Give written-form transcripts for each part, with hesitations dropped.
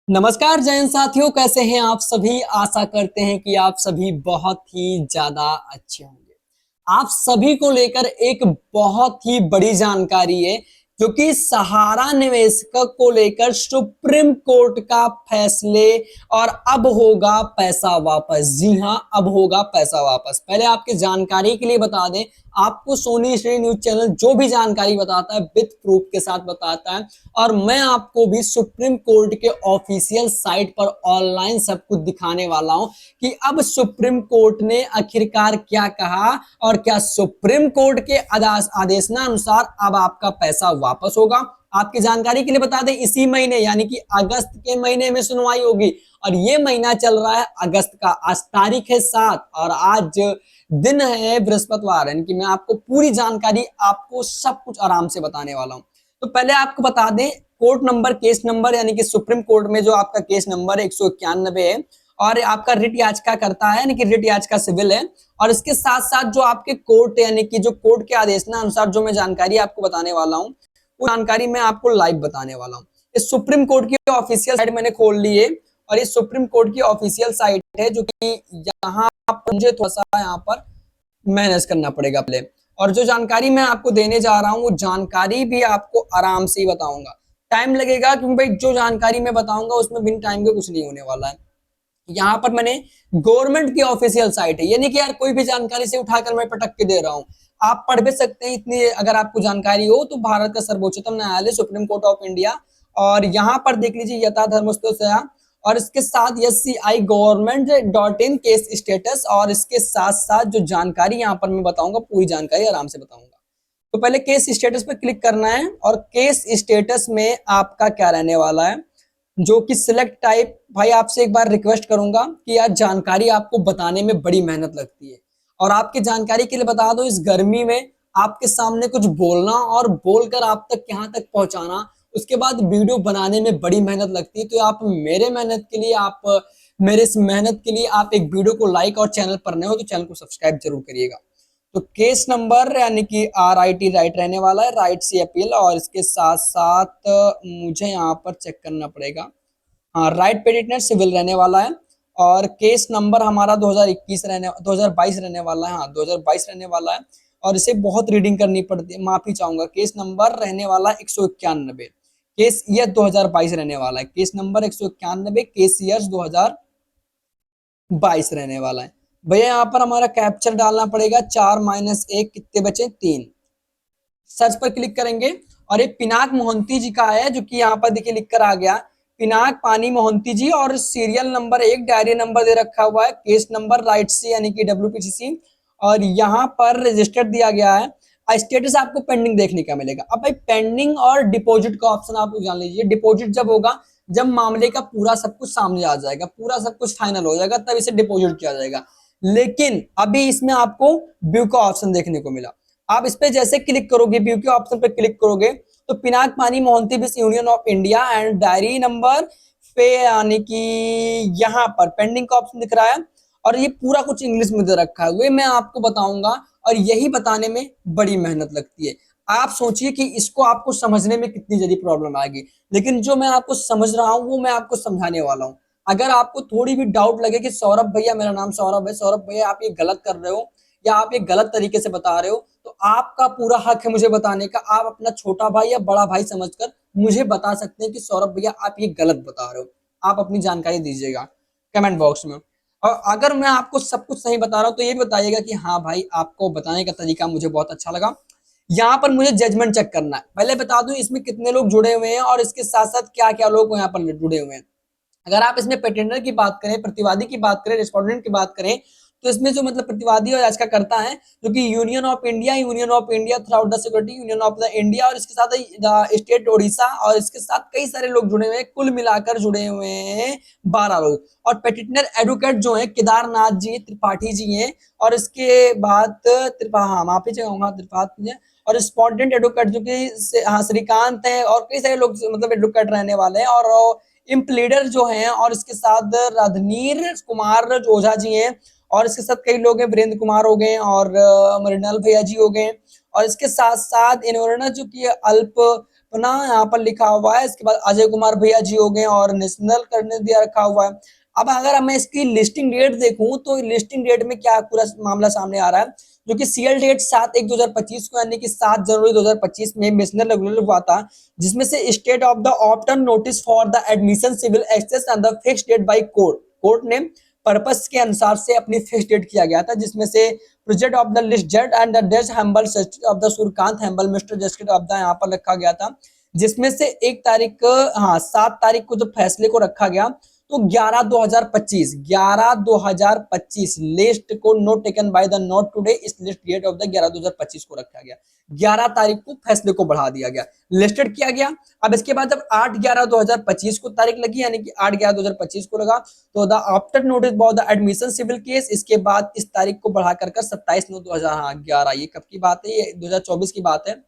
नमस्कार जैन साथियों, कैसे हैं आप सभी। आशा करते हैं कि आप सभी बहुत ही ज्यादा अच्छे होंगे। आप सभी को लेकर एक बहुत ही बड़ी जानकारी है, जो कि सहारा निवेशक को लेकर सुप्रीम कोर्ट का फैसले और अब होगा पैसा वापस। जी हां, अब होगा पैसा वापस। पहले आपकी जानकारी के लिए बता दें, आपको सोनी श्री न्यूज चैनल जो भी जानकारी बताता है विथ प्रूफ के साथ बताता है, और मैं आपको भी सुप्रीम कोर्ट के ऑफिशियल साइट पर ऑनलाइन सब कुछ दिखाने वाला हूं कि अब सुप्रीम कोर्ट ने आखिरकार क्या कहा और क्या सुप्रीम कोर्ट के आदेशानुसार अब आपका पैसा वापस होगा। आपकी जानकारी के लिए बता दें, इसी महीने यानी कि अगस्त के महीने में सुनवाई होगी, और ये महीना चल रहा है अगस्त का। आज तारीख है 7 और आज दिन है बृहस्पतिवार, यानी कि मैं आपको पूरी जानकारी, आपको सब कुछ आराम से बताने वाला हूं। तो पहले आपको बता दें, कोर्ट नंबर, केस नंबर, यानी कि सुप्रीम कोर्ट में जो आपका केस नंबर 191 है, और आपका रिट याचिका करता है, यानी कि रिट याचिका सिविल है। और इसके साथ साथ जो आपके कोर्ट, यानी कि जो कोर्ट के आदेशानुसार जो मैं जानकारी आपको बताने वाला हूँ, वो जानकारी मैं आपको लाइव बताने वाला हूँ। इस सुप्रीम कोर्ट की ऑफिशियल साइट मैंने खोल ली है, और ये सुप्रीम कोर्ट की ऑफिशियल साइट है, जो कि यहाँ मुझे थोड़ा सा यहाँ पर मैनेज करना पड़ेगा पहले। और जो जानकारी मैं आपको देने जा रहा हूँ, वो जानकारी भी आपको आराम से ही बताऊंगा। टाइम लगेगा, क्योंकि भाई जो जानकारी मैं बताऊंगा उसमें बिन टाइम के कुछ नहीं होने वाला है। यहाँ पर मैंने गवर्नमेंट की ऑफिशियल साइट है, यानी कि यार कोई भी जानकारी से उठाकर मैं पटक के दे रहा हूँ। आप पढ़ भी सकते हैं इतनी, अगर आपको जानकारी हो तो। भारत का सर्वोच्चतम न्यायालय सुप्रीम कोर्ट ऑफ इंडिया, और यहाँ पर देख लीजिए यथा धर्मस्थो सया, और इसके साथ SCI government.in केस स्टेटस, और इसके साथ साथ जो जानकारी यहाँ पर मैं बताऊंगा, पूरी जानकारी आराम से बताऊंगा। तो पहले केस स्टेटस पे क्लिक करना है, और केस स्टेटस में आपका क्या रहने वाला है, जो कि सिलेक्ट टाइप। भाई आपसे एक बार रिक्वेस्ट करूंगा कि यार जानकारी आपको बताने में बड़ी मेहनत लगती है, और आपकी जानकारी के लिए बता दो, इस गर्मी में आपके सामने कुछ बोलना और बोलकर आप तक यहाँ तक पहुंचाना, उसके बाद वीडियो बनाने में बड़ी मेहनत लगती है। तो आप मेरे मेहनत के लिए, आप मेरे इस मेहनत के लिए आप एक वीडियो को लाइक, और चैनल पर नए हो तो चैनल को सब्सक्राइब जरूर करिएगा। तो केस नंबर यानी कि RIT राइट रहने वाला है, राइट से अपील, और इसके साथ साथ मुझे यहाँ पर चेक करना पड़ेगा, हाँ राइट पेटिशनर सिविल रहने वाला है। और केस नंबर हमारा 2022 रहने वाला है, हाँ 2022 रहने वाला है। और इसे बहुत रीडिंग करनी पड़ती है, माफी चाहूंगा। केस नंबर रहने वाला 191, केस ईयर 2022 रहने वाला है। केस नंबर 191, केस ईयर 2022 रहने वाला है। भैया यहाँ पर हमारा कैप्चर डालना पड़ेगा, 4 - 1 कितने बचे, 3। सर्च पर क्लिक करेंगे, और ये पिनाक मोहंती जी का है, जो कि यहाँ पर देखिए लिख कर आ गया, पिनाक पानी मोहंती जी, और सीरियल नंबर 1, डायरी नंबर दे रखा हुआ है, केस नंबर राइट से यानी कि WPCC, और यहाँ पर रजिस्टर्ड दिया गया है। स्टेटस आपको पेंडिंग देखने का मिलेगा। अब भाई पेंडिंग और डिपॉजिट का ऑप्शन आप जान लीजिए। डिपॉजिट जब होगा, जब मामले का पूरा सब कुछ सामने आ जाएगा, पूरा सब कुछ फाइनल हो जाएगा, तब इसे डिपॉजिट किया जाएगा। लेकिन अभी इसमें आपको व्यू का ऑप्शन देखने को मिला। आप इस पे जैसे क्लिक करोगे, व्यू के ऑप्शन पे क्लिक करोगे, तो पिनाक पानी मोहंती बिस union of India and diary number पे, यानी कि यहाँ पर पेंडिंग का ऑप्शन दिख रहा है, और ये पूरा कुछ इंग्लिश में दे रखा है, वे मैं आपको बताऊंगा। और यही बताने में बड़ी मेहनत लगती है। आप सोचिए कि इसको आपको समझने में कितनी जल्दी प्रॉब्लम आएगी, लेकिन जो मैं आपको समझ रहा हूँ वो मैं आपको समझाने वाला हूँ। अगर आपको थोड़ी भी डाउट लगे कि सौरभ भैया, मेरा नाम सौरभ है, सौरभ भैया आप ये गलत कर रहे हो, या आप ये गलत तरीके से बता रहे हो, तो आपका पूरा हक है मुझे बताने का। आप अपना छोटा भाई या बड़ा भाई समझकर मुझे बता सकते हैं कि सौरभ भैया आप ये गलत बता रहे हो। आप अपनी जानकारी दीजिएगा कमेंट बॉक्स में। और अगर मैं आपको सब कुछ सही बता रहा हूँ, तो ये भी बताइएगा कि हाँ भाई, आपको बताने का तरीका मुझे बहुत अच्छा लगा। यहाँ पर मुझे जजमेंट चेक करना है। पहले बता दूं इसमें कितने लोग जुड़े हुए हैं, और इसके साथ साथ क्या क्या लोग यहाँ पर जुड़े हुए हैं। अगर आप इसमें पेटेंडर की बात करें, प्रतिवादी की बात करें, रेस्पोंडेंट की बात करें, तो इसमें जो मतलब प्रतिवादी और याचिका करता है, जो कि union of India through out the security, union of the India, और इसके साथ स्टेट ओडिशा, और इसके साथ कई सारे लोग जुड़े हुए हैं, कुल मिलाकर जुड़े हुए हैं 12 लोग। और पेटिशनर एडवोकेट जो है केदारनाथ जी त्रिपाठी जी हैं, और इसके बाद माफी चाहूंगा त्रिपाठी है, और रिस्पोंडेंट एडवोकेट जो कि हाँ श्रीकांत है, और कई सारे लोग मतलब एडवोकेट रहने वाले हैं। और इम्प्लीडर जो हैं, और इसके साथ राधनीर कुमार ओझा जी हैं, और इसके साथ कई लोग हैं, वीरेंद्र कुमार हो गए, और मृणाल भैया जी हो गए। और इसके साथ साथ इन्होंने जो कि अल्प पुनः यहाँ पर लिखा हुआ है। इसके बाद अजय कुमार भैया जी हो गए और नेशनल करने दिया रखा हुआ है। अब अगर मैं इसकी लिस्टिंग डेट देखूं तो लिस्टिंग डेट में क्या पूरा मामला सामने आ रहा है, जो कि सीएल डेट 7/1/2025 को यानी कि 7 जनवरी 2025 में नेशनल रेगुलर हुआ था, जिसमें से state of the option notice for the admission civil access and the fix date by court ने पर्पस के अनुसार से अपनी फिक्स डेट किया गया था, जिसमें से प्रोजेक्ट ऑफ द लिस्ट जज एंड द जज हेम्बल of the Suryakant हेम्बल mister justice of the यहाँ पर रखा गया था, जिसमें से 1 तारीख, हाँ 7 तारीख को जब फैसले को रखा गया तो 11/2025 लिस्ट को not taken by the note today, इस लिस्ट डेट ऑफ द 11/2025 को रखा गया। 11 तारीख को फैसले को बढ़ा दिया गया, लिस्टेड किया गया। अब इसके बाद जब 8/11/2025 को तारीख लगी यानी कि 8/11/2025 को लगा तो the after notice about the admission civil case, इसके बाद इस तारीख को बढ़ाकर 27/9/2011, ये कब की बात है, ये 2024 की बात है,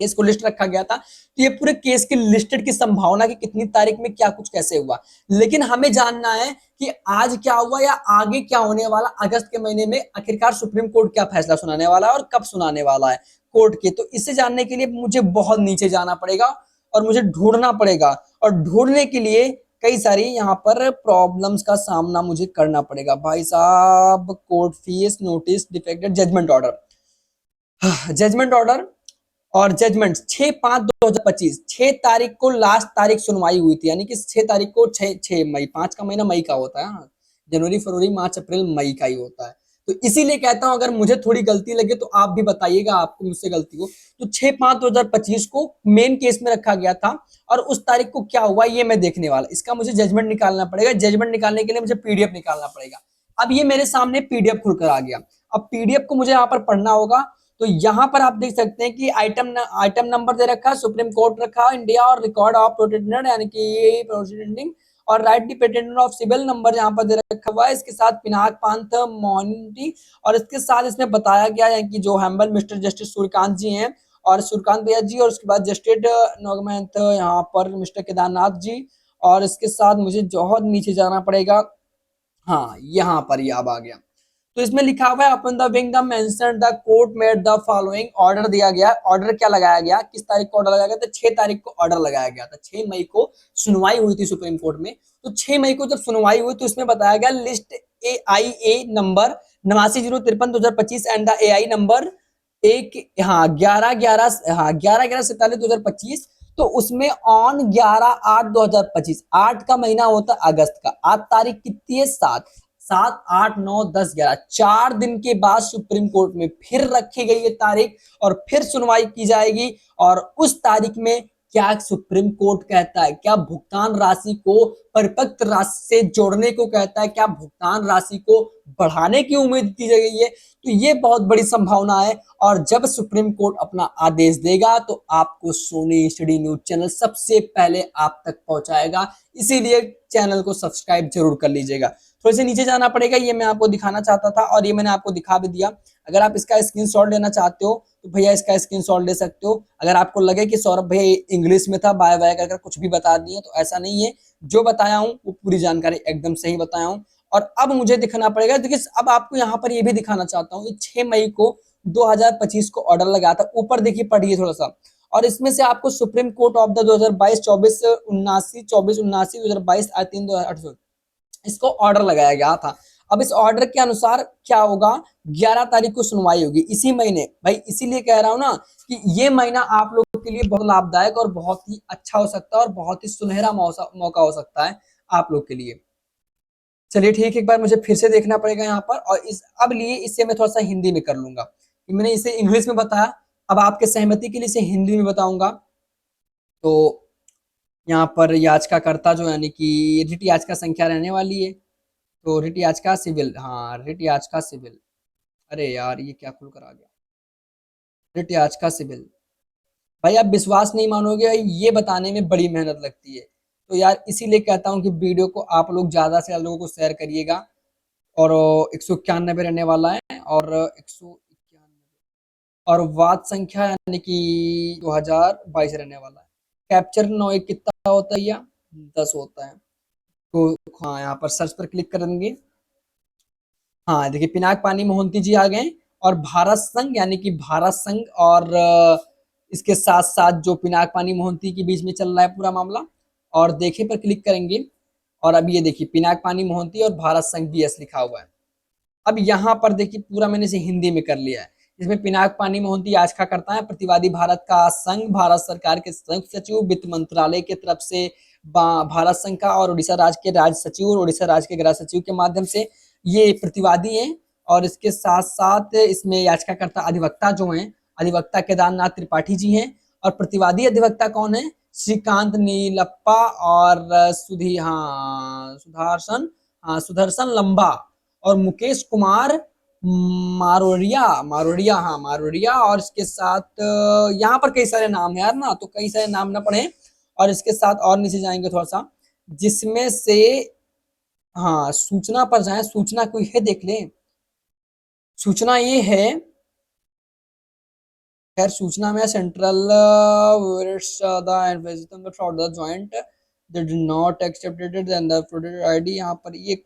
केस को लिस्ट रखा गया था। तो ये पूरे केस की लिस्टेड की संभावना कि कितनी तारीख में क्या कुछ कैसे हुआ, लेकिन हमें जानना है कि आज क्या हुआ या आगे क्या होने वाला, अगस्त के महीने में आखिरकार सुप्रीम कोर्ट क्या फैसला सुनाने वाला है और कब सुनाने वाला है कोर्ट के। तो इसे जानने के लिए मुझे बहुत नीचे जाना पड़ेगा और मुझे ढूंढना पड़ेगा, और ढूंढने के लिए कई सारी यहाँ पर प्रॉब्लम्स का सामना मुझे करना पड़ेगा। भाई साहब, court fees, notice, defected, judgement order, judgement order और जजमेंट 6/5/2025, 6 तारीख को लास्ट तारीख सुनवाई हुई थी, यानी कि 6 तारीख को 6 मई, 5 का महीना मई का होता है, हाँ, जनवरी फरवरी मार्च अप्रैल मई का ही होता है। तो इसीलिए कहता हूं अगर मुझे थोड़ी गलती लगे तो आप भी बताइएगा आपको मुझसे गलती हो। तो 6/5/2025 को मेन केस में रखा गया था और उस तारीख को क्या हुआ ये मैं देखने वाला, इसका मुझे जजमेंट निकालना पड़ेगा। जजमेंट निकालने के लिए मुझे पीडीएफ निकालना पड़ेगा। अब ये मेरे सामने पीडीएफ खुलकर आ गया, अब पीडीएफ को मुझे यहाँ पर पढ़ना होगा। तो यहाँ पर आप देख सकते हैं कि आइटम नंबर दे रखा है, सुप्रीम कोर्ट रखा है इंडिया, और रिकॉर्ड ऑफ प्रोटेंडेंट यानी कि प्रोसीडिंग, और right the patent of civil number यहाँ पर दे रखा हुआ है। इसके साथ पिनाक पांथ मॉनिटी, और इसके साथ इसमें बताया गया है कि जो हैम्बल मिस्टर जस्टिस सूर्यकांत जी हैं और सूर्यकांत भैया जी, और उसके बाद जस्टिस नोगमैथ यहाँ पर मिस्टर केदारनाथ जी, और इसके साथ मुझे बहुत नीचे जाना पड़ेगा, हाँ यहाँ पर ये अब आ गया। तो इसमें लिखा हुआ है upon the wing the mention the court made the following, order दिया गया। ऑर्डर क्या लगाया गया, किस तारीख को ऑर्डर लगाया गया था, 6 तारीख को ऑर्डर लगाया गया था। 6 मई को सुनवाई हुई थी सुप्रीम कोर्ट में। तो 6 मई को जब सुनवाई हुई तो इसमें बताया गया list AIA number 89/053/2025 and the AI number 11/11/47/2025। तो उसमें ऑन 11/8/2025, 8 का महीना होता है अगस्त का, आज तारीख कितनी है, 7, 7, 8, 9, 10, 11, 4 दिन के बाद सुप्रीम कोर्ट में फिर रखी गई है तारीख और फिर सुनवाई की जाएगी। और उस तारीख में क्या सुप्रीम कोर्ट कहता है, क्या भुगतान राशि को परिपक्व राशि से जोड़ने को कहता है, क्या भुगतान राशि को बढ़ाने की उम्मीद की गई है। तो ये बहुत बड़ी संभावना है, और जब सुप्रीम कोर्ट अपना आदेश देगा तो आपको सोनी स्टडी न्यूज चैनल सबसे पहले आप तक पहुंचाएगा, इसीलिए चैनल को सब्सक्राइब जरूर कर लीजिएगा। थोड़े से नीचे जाना पड़ेगा, ये मैं आपको दिखाना चाहता था और ये मैंने आपको दिखा भी दिया। अगर आप इसका स्क्रीनशॉट लेना चाहते हो तो भैया इसका स्क्रीनशॉट ले सकते हो। अगर आपको लगे कि सौरभ भैया इंग्लिश में था, बाय बाय कर कुछ भी बता दिए, तो ऐसा नहीं है, जो बताया हूँ वो पूरी जानकारी एकदम सही बताया हूँ। और अब मुझे दिखाना पड़ेगा, देखिए अब आपको यहाँ पर ये भी दिखाना चाहता हूँ, 6 मई को 2025 को ऑर्डर लगा था, ऊपर देखिए पढ़िए थोड़ा सा, और इसमें से आपको सुप्रीम कोर्ट ऑफ द 2022 24 79 24 79 2022 3 2008 इसको ऑर्डर लगाया गया था। अब इस ऑर्डर के अनुसार क्या होगा, 11 तारीख को सुनवाई होगी इसी महीने। भाई इसीलिए कह रहा हूं ना कि ये महीना आप लोगों के लिए बहुत लाभदायक और बहुत ही अच्छा हो सकता है और बहुत ही सुनहरा मौका हो सकता है आप लोग के लिए। चलिए ठीक है, एक बार मुझे फिर से देखना पड़ेगा यहाँ पर, और इस अब लिए इसे मैं थोड़ा सा हिंदी में कर लूंगा। मैंने इसे इंग्लिश में बताया, अब आपके सहमति के लिए इसे हिंदी में बताऊंगा। तो यहाँ पर याचिकाकर्ता जो यानी कि रिट याचिका संख्या रहने वाली है, तो रिट याचिका सिविल, हाँ रिट याचिका सिविल, अरे यार ये क्या खुलकर आ गया, रिट याचिका सिविल। भाई आप विश्वास नहीं मानोगे, ये बताने में बड़ी मेहनत लगती है। तो यार इसीलिए कहता हूँ कि वीडियो को आप लोग ज्यादा से ज्यादा लोगों को शेयर करिएगा। और 191 रहने वाला है, और 191, और वाद संख्या यानी कि 2022 रहने वाला है। कैप्चर 9 कितना होता है, या 10 होता है। तो हाँ यहाँ पर सर्च पर क्लिक करेंगे, हाँ देखिए पिनाक पानी मोहंती जी आ गए, और भारत संघ यानी कि भारत संघ और इसके साथ साथ जो पिनाक पानी मोहंती के बीच में चल रहा है पूरा मामला, और देखे पर क्लिक करेंगे और अब ये देखिए पिनाक पानी मोहंती और भारत संघ बीएस लिखा हुआ है। अब यहाँ पर देखिए पूरा मैंने इसे हिंदी में कर लिया है। इसमें पिनाक पानी मोहंती याचिका करता है प्रतिवादी भारत का संघ भारत सरकार के संयुक्त सचिव वित्त मंत्रालय की तरफ से भारत संघ का और उड़ीसा राज्य के राज्य सचिव और उड़ीसा राज्य के गृह सचिव के माध्यम से ये प्रतिवादी हैं। और इसके साथ साथ इसमें याचिकाकर्ता अधिवक्ता जो हैं, अधिवक्ता केदारनाथ त्रिपाठी जी हैं, और प्रतिवादी अधिवक्ता कौन है, श्रीकांत नीलप्पा और सुदर्शन लंबा और मुकेश कुमार मारोरिया। और इसके साथ यहाँ पर कई सारे नाम है यार ना, तो कई सारे नाम ना पढ़े। और इसके साथ और नीचे जाएंगे थोड़ा सा, जिसमें से हाँ सूचना पर जाए, सूचना कोई है देख लें। सूचना ये है, खैर सूचना में central joint they did not accepted than the product ID. यहाँ पर ये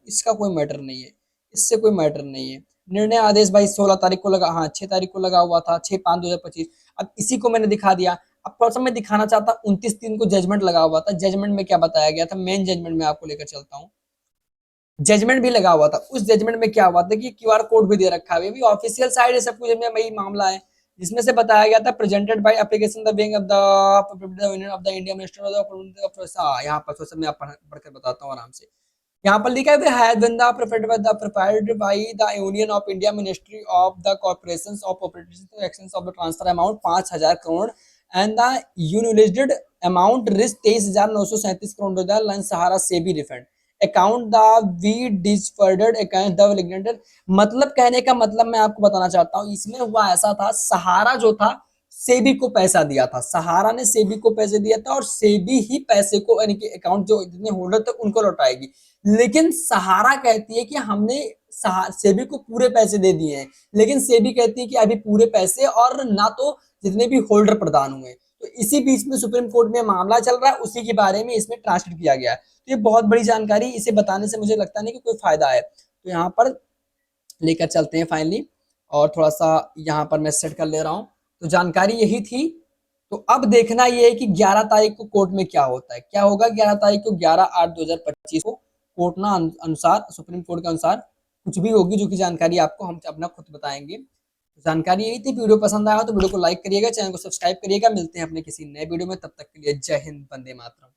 इसका कोई मैटर नहीं है, इससे कोई मैटर नहीं है। निर्णय आदेश भाई 16 तारीख को लगा, हाँ 6 तारीख को लगा हुआ था, 6/5/2025। अब इसी को मैंने दिखा दिया। अब थोड़ा सा मैं दिखाना चाहता हूँ 29/3 को जजमेंट लगा हुआ था। जजमेंट में क्या बताया गया था, मेन जजमेंट में आपको लेकर चलता हूँ। जजमेंट भी लगा हुआ था, उस जजमेंट में क्या हुआ था कि क्यूआर कोड भी दे रखा है, भी ऑफिशियल साइड है सब कुछ में वही मामला है, जिसमें से बताया गया था presented by application the wing of the union of the India minister of. यहाँ पर थोड़ा सा मैं पढ़कर बताता हूँ आराम से। यहाँ पर लिखा है prepared by the Union of India Ministry of the Corporations of Operations Actions of the transfer amount 5,000 crore and the unlisted amount risk 23,937 crore the लन सहारा से भी refund account the we disbursed account the liquidated. मतलब कहने का मतलब मैं आपको बताना चाहता हूँ, इसमें हुआ ऐसा था, सहारा जो था सेबी को पैसा दिया था, सहारा ने सेबी को पैसे दिया था और सेबी ही पैसे को यानी कि अकाउंट जो जितने होल्डर थे उनको लौटाएगी। लेकिन सहारा कहती है कि हमने सेबी को पूरे पैसे दे दिए हैं, लेकिन सेबी कहती है कि अभी पूरे पैसे और ना तो जितने भी होल्डर प्रदान हुए। तो इसी बीच में सुप्रीम कोर्ट में मामला चल रहा है, उसी के बारे में इसमें ट्रांसलेट किया गया है। तो ये बहुत बड़ी जानकारी, इसे बताने से मुझे लगता नहीं कि कोई फायदा है, तो यहाँ पर लेकर चलते हैं फाइनली। और थोड़ा सा यहाँ पर मैं सेट कर ले रहा हूँ, तो जानकारी यही थी। तो अब देखना ये है कि 11 तारीख को कोर्ट में क्या होता है, क्या होगा 11 तारीख को, 11/8/2025 को कोर्ट ना अनुसार, सुप्रीम कोर्ट के अनुसार कुछ भी होगी, जो की जानकारी आपको हम अपना खुद बताएंगे। जानकारी यही थी। वीडियो पसंद आया तो वीडियो को लाइक करिएगा, चैनल को सब्सक्राइब करिएगा। मिलते हैं अपने किसी नए वीडियो में, तब तक के लिए जय हिंद, वंदे मातरम।